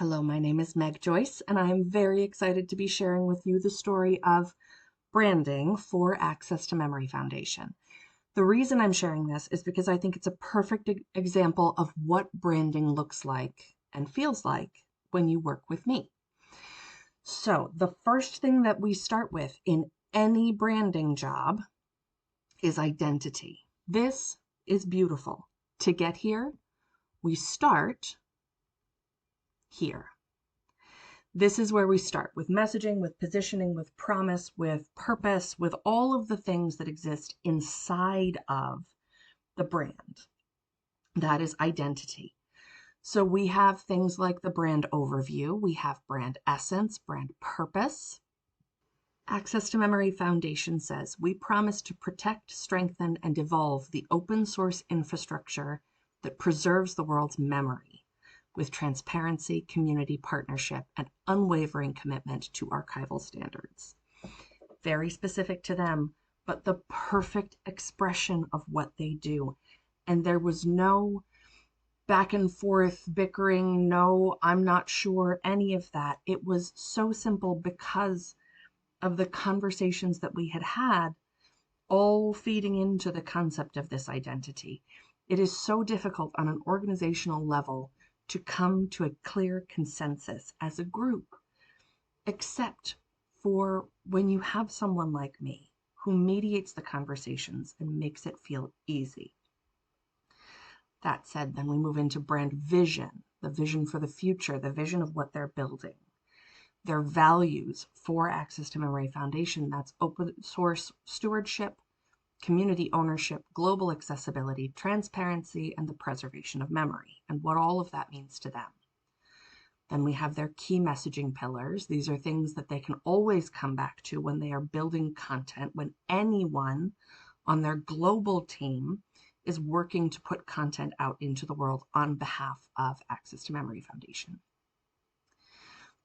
Hello, my name is Meg Joyce, and I am very excited to be sharing with you the story of branding for Access to Memory Foundation. The reason I'm sharing this is because I think it's a perfect example of what branding looks like and feels like when you work with me. So, the first thing that we start with in any branding job is identity. This is beautiful. To get here, we start here. This is where we start with messaging, with positioning, with promise, with purpose, with all of the things that exist inside of the brand. That is identity. So we have things like the brand overview, we have brand essence, brand purpose. Access to Memory Foundation says, we promise to protect, strengthen, and evolve the open source infrastructure that preserves the world's memory, with transparency, community partnership, and unwavering commitment to archival standards. Very specific to them, but the perfect expression of what they do. And there was no back and forth bickering, no, I'm not sure, any of that. It was so simple because of the conversations that we had had, all feeding into the concept of this identity. It is so difficult on an organizational level to come to a clear consensus as a group, except for when you have someone like me who mediates the conversations and makes it feel easy. That said, then we move into brand vision, the vision for the future, the vision of what they're building. Their values for Access to Memory Foundation, that's open source stewardship, community ownership, global accessibility, transparency, and the preservation of memory, and what all of that means to them. Then we have their key messaging pillars. These are things that they can always come back to when they are building content, when anyone on their global team is working to put content out into the world on behalf of Access to Memory Foundation.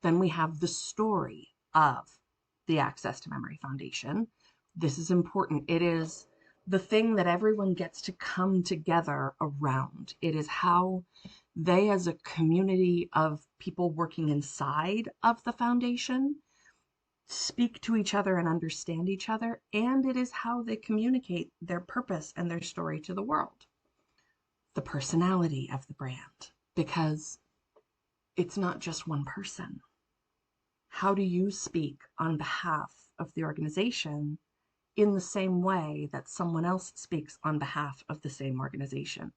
Then we have the story of the Access to Memory Foundation. This is important. It is the thing that everyone gets to come together around. It is how they, as a community of people working inside of the foundation, speak to each other and understand each other, and it is how they communicate their purpose and their story to the world. The personality of the brand, because it's not just one person. How do you speak on behalf of the organization in the same way that someone else speaks on behalf of the same organization?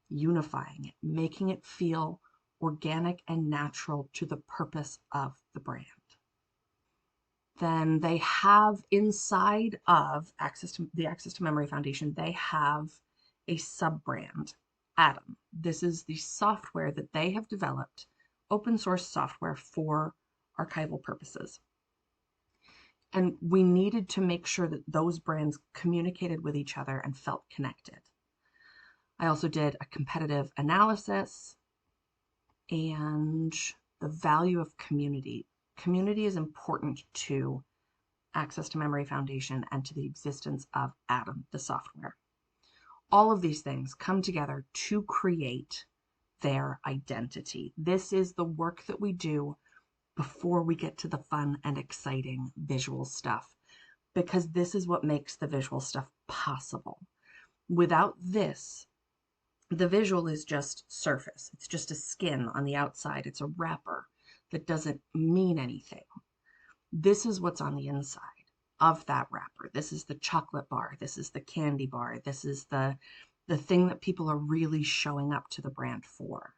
Unifying it, making it feel organic and natural to the purpose of the brand. Then they have inside of the Access to Memory Foundation, they have a sub-brand, Atom. This is the software that they have developed, open source software for archival purposes. And we needed to make sure that those brands communicated with each other and felt connected. I also did a competitive analysis and the value of community. Community is important to Access to Memory Foundation and to the existence of Atom, the software. All of these things come together to create their identity. This is the work that we do before we get to the fun and exciting visual stuff, because this is what makes the visual stuff possible. Without this, the visual is just surface. It's just a skin on the outside. It's a wrapper that doesn't mean anything. This is what's on the inside of that wrapper. This is the chocolate bar. This is the candy bar. This is the thing that people are really showing up to the brand for.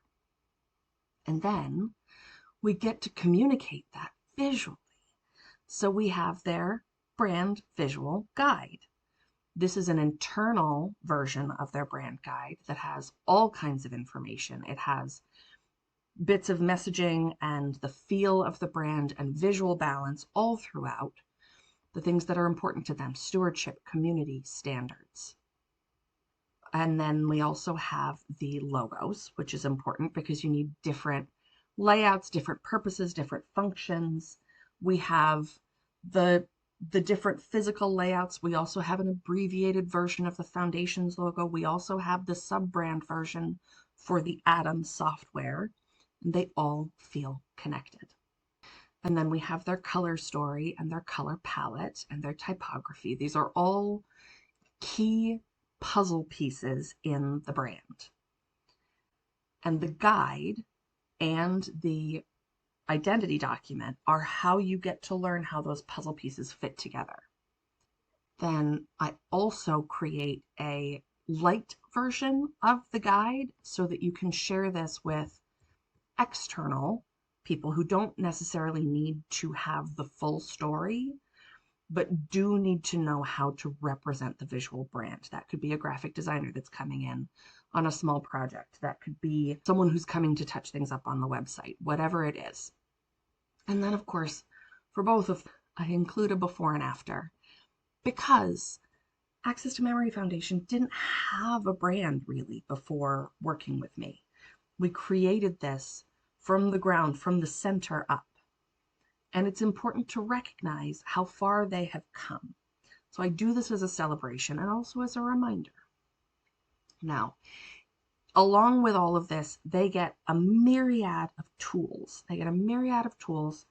And then we get to communicate that visually. So we have their brand visual guide. This is an internal version of their brand guide that has all kinds of information. It has bits of messaging and the feel of the brand and visual balance all throughout. The things that are important to them: stewardship, community, standards. And then we also have the logos, which is important because you need different layouts, different purposes, different functions. We have the different physical layouts. We also have an abbreviated version of the foundation's logo. We also have the sub-brand version for the Atom software. and they all feel connected. And then we have their color story and their color palette and their typography. These are all key puzzle pieces in the brand. And the guide and the identity document are how you get to learn how those puzzle pieces fit together. Then I also create a light version of the guide so that you can share this with external people who don't necessarily need to have the full story, but do need to know how to represent the visual brand. That could be a graphic designer that's coming in on a small project. That could be someone who's coming to touch things up on the website, whatever it is. And then, of course, for both of them, I include a before and after, because Access to Memory Foundation didn't have a brand really before working with me. We created this from the ground, from the center up. And it's important to recognize how far they have come. So I do this as a celebration and also as a reminder. Now, along with all of this, they get a myriad of tools. They get a myriad of tools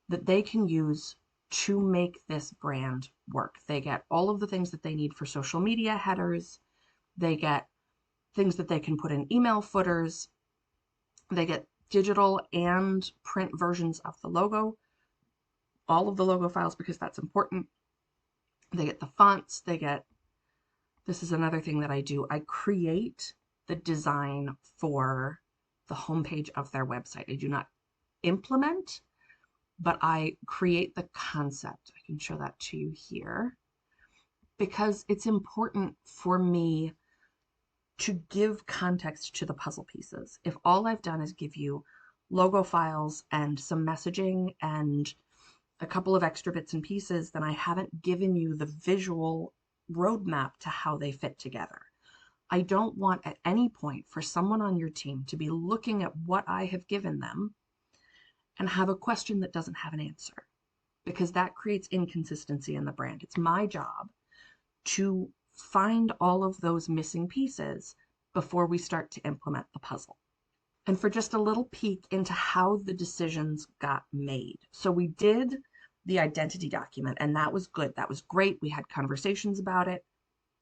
that they can use to make this brand work. They get all of the things that they need for social media headers. They get things that they can put in email footers. They get digital and print versions of the logo, all of the logo files, because that's important. They get the fonts. They get, this is another thing that I do. I create the design for the homepage of their website. I do not implement, but I create the concept. I can show that to you here because it's important for me to give context to the puzzle pieces. If all I've done is give you logo files and some messaging and a couple of extra bits and pieces, then I haven't given you the visual roadmap to how they fit together. I don't want at any point for someone on your team to be looking at what I have given them and have a question that doesn't have an answer, because that creates inconsistency in the brand. It's my job to find all of those missing pieces before we start to implement the puzzle. And for just a little peek into how the decisions got made. So we did the identity document, and that was good. That was great. We had conversations about it.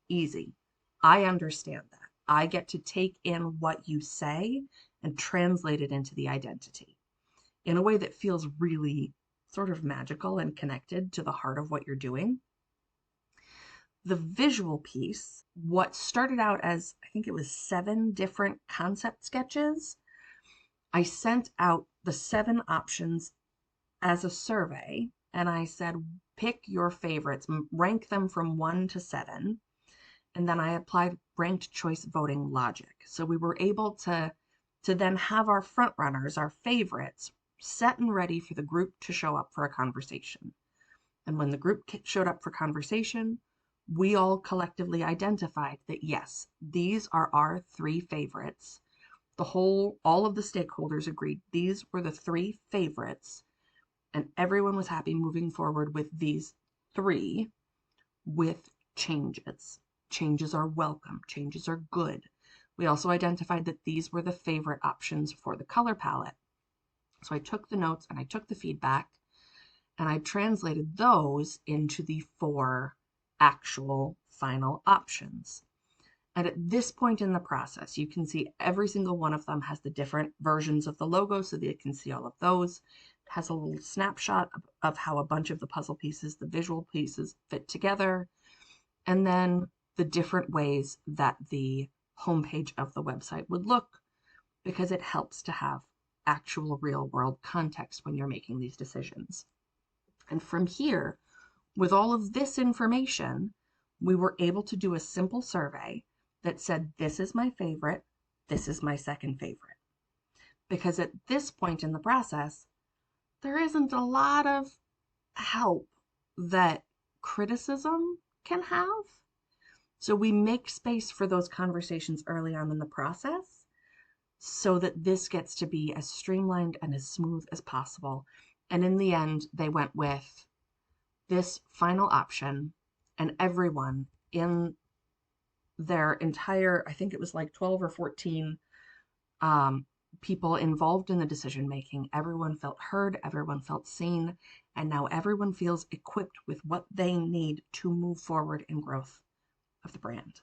Easy. I understand that. I get to take in what you say and translate it into the identity in a way that feels really sort of magical and connected to the heart of what you're doing. The visual piece, what started out as, I think it was 7 different concept sketches, I sent out the 7 options as a survey, and I said, pick your favorites, rank them from 1 to 7, and then I applied ranked choice voting logic. So we were able to then have our front runners, our favorites, set and ready for the group to show up for a conversation. And when the group showed up for conversation, we all collectively identified that yes, these are our 3 favorites. All of the stakeholders agreed these were the 3 favorites, and everyone was happy moving forward with these 3 with changes. Changes are welcome. Changes are good. We also identified that these were the favorite options for the color palette. So I took the notes and I took the feedback and I translated those into the 4 actual final options. And at this point in the process, you can see every single one of them has the different versions of the logo so that you can see all of those. It has a little snapshot of how a bunch of the puzzle pieces, the visual pieces, fit together. And then the different ways that the homepage of the website would look, because it helps to have actual real world context when you're making these decisions. And from here, with all of this information, we were able to do a simple survey that said, this is my favorite, this is my second favorite. Because at this point in the process, there isn't a lot of help that criticism can have. So we make space for those conversations early on in the process so that this gets to be as streamlined and as smooth as possible. And in the end, they went with this final option, and everyone in their entire, I think it was like 12 or 14 people involved in the decision making. Everyone felt heard, everyone felt seen, and now everyone feels equipped with what they need to move forward in growth of the brand,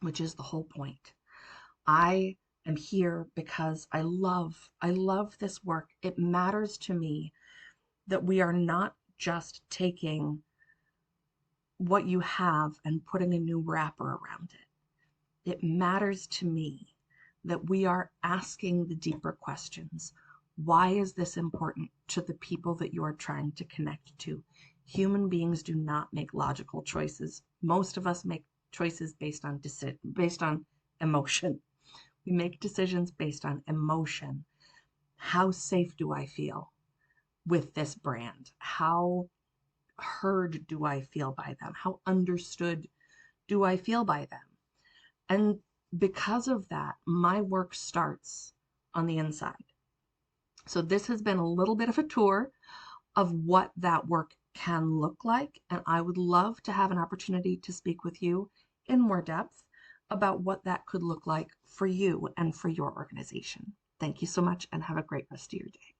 which is the whole point. I am here because I love this work. It matters to me that we are not just taking what you have and putting a new wrapper around it. It matters to me that we are asking the deeper questions. Why is this important to the people that you are trying to connect to? Human beings do not make logical choices. Most of us make choices based on emotion. We make decisions based on emotion. How safe do I feel with this brand? How heard do I feel by them? How understood do I feel by them? And because of that, my work starts on the inside. So this has been a little bit of a tour of what that work can look like. And I would love to have an opportunity to speak with you in more depth about what that could look like for you and for your organization. Thank you so much and have a great rest of your day.